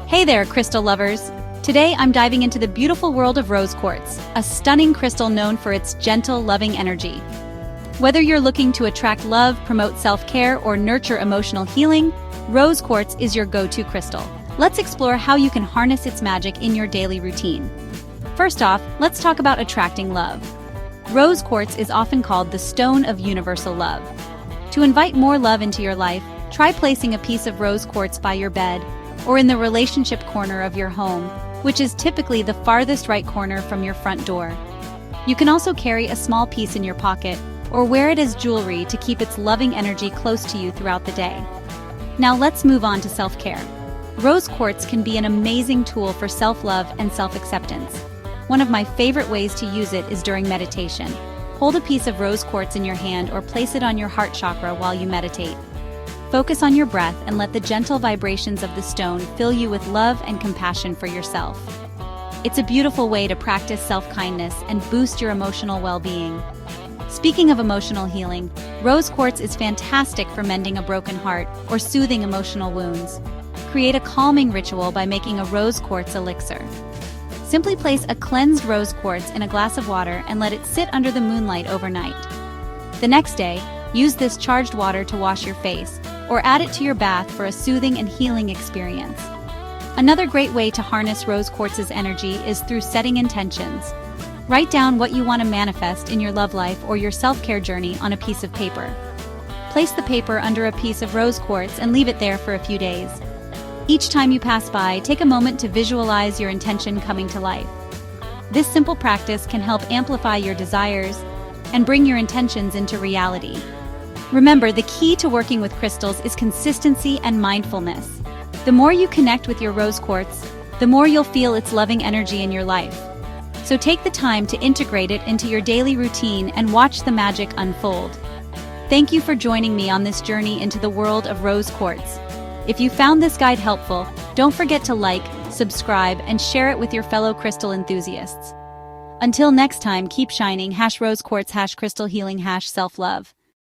Hey there, crystal lovers! Today I'm diving into the beautiful world of rose quartz, a stunning crystal known for its gentle, loving energy. Whether you're looking to attract love, promote self-care, or nurture emotional healing, rose quartz is your go-to crystal. Let's explore how you can harness its magic in your daily routine. First off, let's talk about attracting love. Rose quartz is often called the stone of universal love. To invite more love into your life, try placing a piece of rose quartz by your bed, or in the relationship corner of your home, which is typically the farthest right corner from your front door. You can also carry a small piece in your pocket, or wear it as jewelry to keep its loving energy close to you throughout the day. Now let's move on to self-care. Rose quartz can be an amazing tool for self-love and self-acceptance. One of my favorite ways to use it is during meditation. Hold a piece of rose quartz in your hand or place it on your heart chakra while you meditate. Focus on your breath and let the gentle vibrations of the stone fill you with love and compassion for yourself. It's a beautiful way to practice self-kindness and boost your emotional well-being. Speaking of emotional healing, rose quartz is fantastic for mending a broken heart or soothing emotional wounds. Create a calming ritual by making a rose quartz elixir. Simply place a cleansed rose quartz in a glass of water and let it sit under the moonlight overnight. The next day, use this charged water to wash your face, or add it to your bath for a soothing and healing experience. Another great way to harness rose quartz's energy is through setting intentions. Write down what you want to manifest in your love life or your self-care journey on a piece of paper. Place the paper under a piece of rose quartz and leave it there for a few days. Each time you pass by, take a moment to visualize your intention coming to life. This simple practice can help amplify your desires and bring your intentions into reality. Remember, the key to working with crystals is consistency and mindfulness. The more you connect with your rose quartz, the more you'll feel its loving energy in your life. So take the time to integrate it into your daily routine and watch the magic unfold. Thank you for joining me on this journey into the world of rose quartz. If you found this guide helpful, don't forget to like, subscribe, and share it with your fellow crystal enthusiasts. Until next time, keep shining, #rose quartz, #crystal healing, #self-love.